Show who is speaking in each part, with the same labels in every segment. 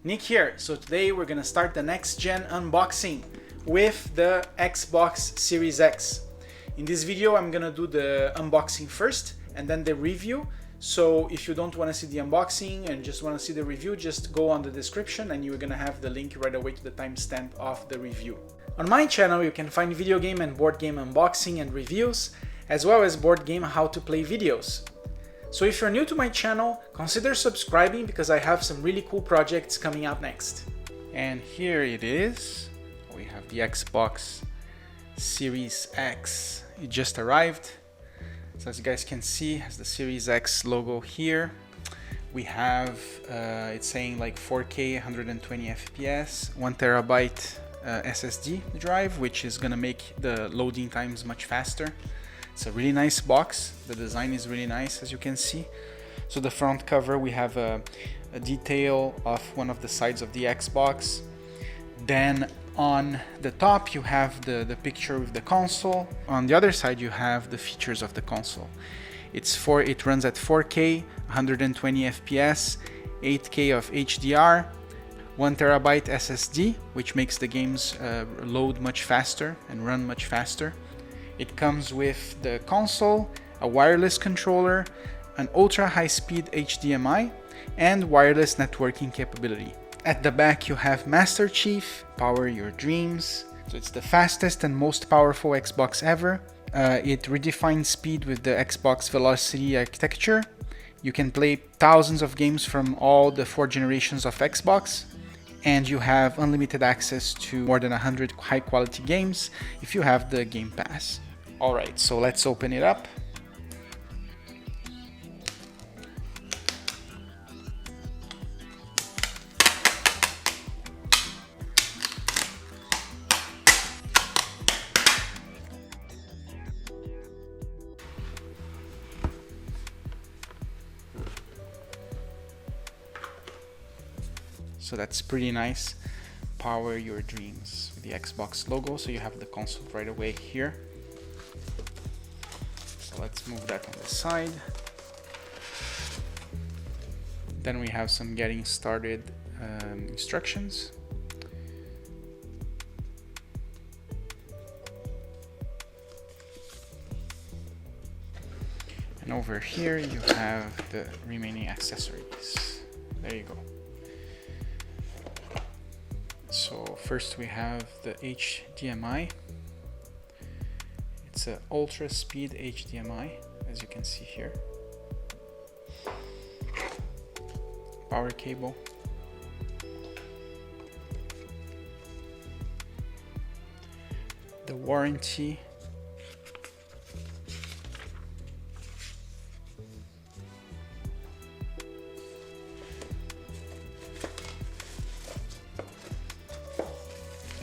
Speaker 1: Nick here. So today we're gonna start the next gen unboxing with the Xbox Series X. In this video I'm gonna do the unboxing first and then the review. So if you don't want to see the unboxing and just want to see the review, just go on the description and you're gonna have the link right away to the timestamp of the review. On my channel you can find video game and board game unboxing and reviews, as well as board game how to play videos. So if you're new to my channel, consider subscribing because I have some really cool projects coming up next. And here it is. We have the Xbox Series X. It just arrived. So as you guys can see, it has the Series X logo here. We have, it's saying like 4K, 120 FPS, 1 terabyte SSD drive, which is gonna make the loading times much faster. It's a really nice box. The design is really nice, as you can see. So the front cover, we have a detail of one of the sides of the Xbox. Then on the top, you have the picture with the console. On the other side, you have the features of the console. It runs at 4K, 120 FPS, 8K of HDR, 1 terabyte SSD, which makes the games load much faster and run much faster. It comes with the console, a wireless controller, an ultra high-speed HDMI, and wireless networking capability. At the back you have Master Chief, Power Your Dreams. So it's the fastest and most powerful Xbox ever. It redefines speed with the Xbox Velocity architecture. You can play thousands of games from all the 4 generations of Xbox. And you have unlimited access to more than 100 high-quality games if you have the Game Pass. Alright, so let's open it up. So that's pretty nice. Power Your Dreams with the Xbox logo. So you have the console right away here. So let's move that on the side. Then we have some getting started instructions. And over here you have the remaining accessories. There you go. So first we have the HDMI. It's an ultra speed HDMI, as you can see here. Power cable. The warranty.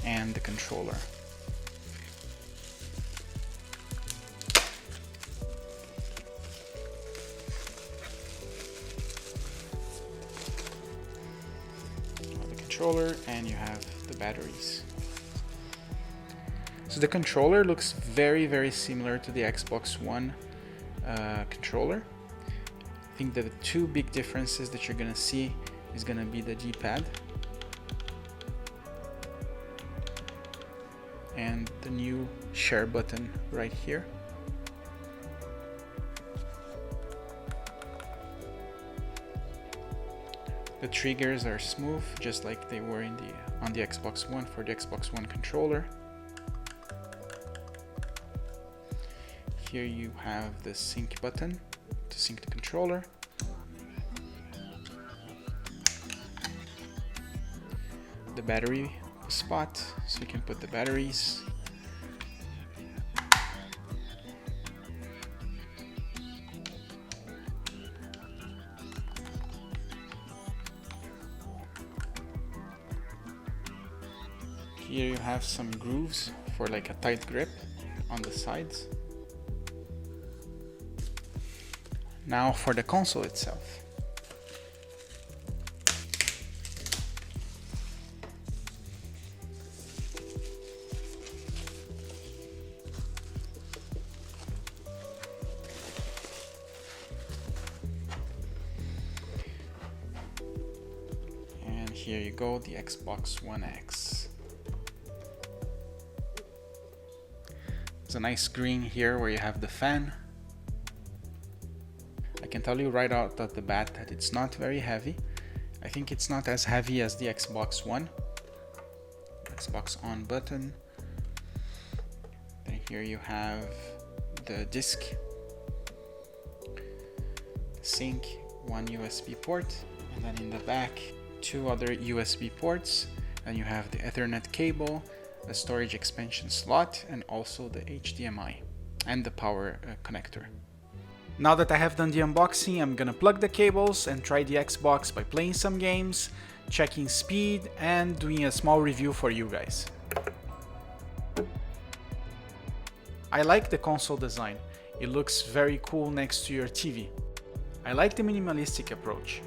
Speaker 1: And the controller. The controller, and you have the batteries. So the controller looks very similar to the Xbox One controller. I think that the two big differences that you're gonna see is gonna be the D-pad and the new share button right here. The triggers are smooth, just like they were on the Xbox One for the Xbox One controller. Here you have the sync button to sync the controller. The battery spot, so you can put the batteries. Here you have some grooves for like a tight grip on the sides. Now for the console itself. here you go, the Xbox One X. There's a nice screen here where you have the fan. I can tell you right out of the bat that it's not very heavy. I think it's not as heavy as the Xbox One. Xbox on button. Then here you have the disc, sync, one USB port, and then in the back 2 other USB ports. Then you have the Ethernet cable, a storage expansion slot, and also the HDMI and the power connector. Now that I have done the unboxing, I'm gonna plug the cables and try the Xbox by playing some games, checking speed, and doing a small review for you guys. I like the console design. It looks very cool next to your TV. I like the minimalistic approach.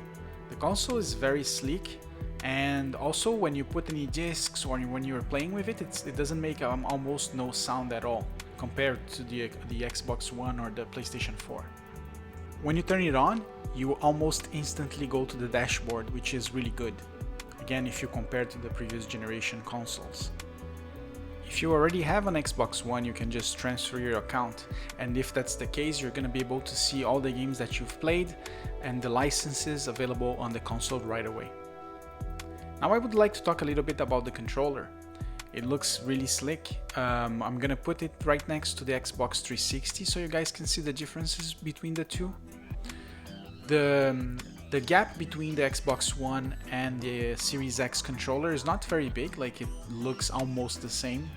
Speaker 1: The console is very sleek, and also when you put any discs or when you're playing with it, it doesn't make almost no sound at all compared to the Xbox One or the PlayStation 4. When you turn it on, you almost instantly go to the dashboard, which is really good. Again, if you compare to the previous generation consoles. If you already have an Xbox One, you can just transfer your account, and if that's the case, you're going to be able to see all the games that you've played and the licenses available on the console right away. Now I would like to talk a little bit about the controller. It looks really slick. I'm gonna put it right next to the Xbox 360 so you guys can see the differences between the two. The gap between the Xbox One and the Series X controller is not very big, like it looks almost the same.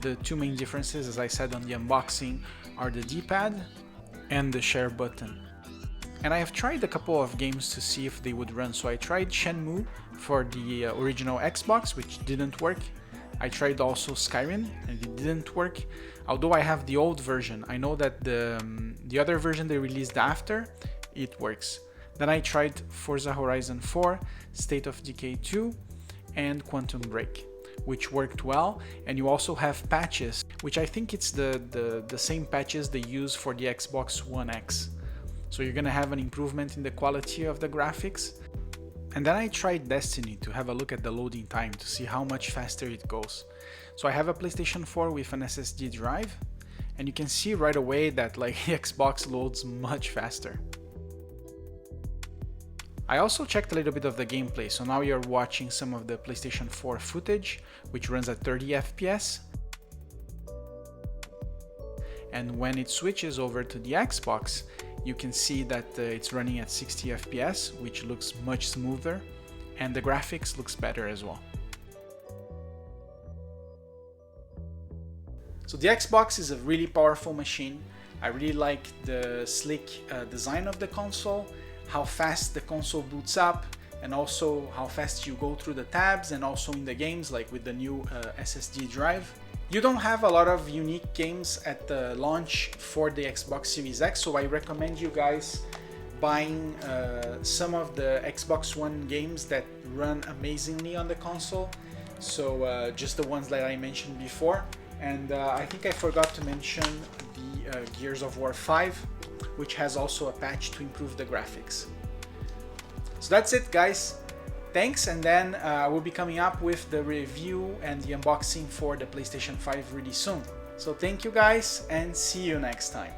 Speaker 1: The two main differences, as I said on the unboxing, are the D-pad and the share button. And I have tried a couple of games to see if they would run. So I tried Shenmue for the original Xbox, which didn't work. I tried also Skyrim, and it didn't work. Although I have the old version, I know that the other version they released after, it works. Then I tried Forza Horizon 4, State of Decay 2, and Quantum Break, which worked well. And you also have patches, which I think it's the same patches they use for the Xbox One X. So you're gonna have an improvement in the quality of the graphics. And then I tried Destiny to have a look at the loading time to see how much faster it goes. So I have a PlayStation 4 with an SSD drive, and you can see right away that like the Xbox loads much faster. I also checked a little bit of the gameplay, so now you're watching some of the PlayStation 4 footage, which runs at 30 FPS. And when it switches over to the Xbox, you can see that it's running at 60 FPS, which looks much smoother, and the graphics looks better as well. So the Xbox is a really powerful machine. I really like the sleek design of the console, how fast the console boots up, and also how fast you go through the tabs, and also in the games like with the new SSD drive. You don't have a lot of unique games at the launch for the Xbox Series X, so I recommend you guys buying some of the Xbox One games that run amazingly on the console. So just the ones that I mentioned before. And I think I forgot to mention the Gears of War 5, which has also a patch to improve the graphics. So that's it, guys. Thanks, and then I will be coming up with the review and the unboxing for the PlayStation 5 really soon. So thank you guys, and see you next time.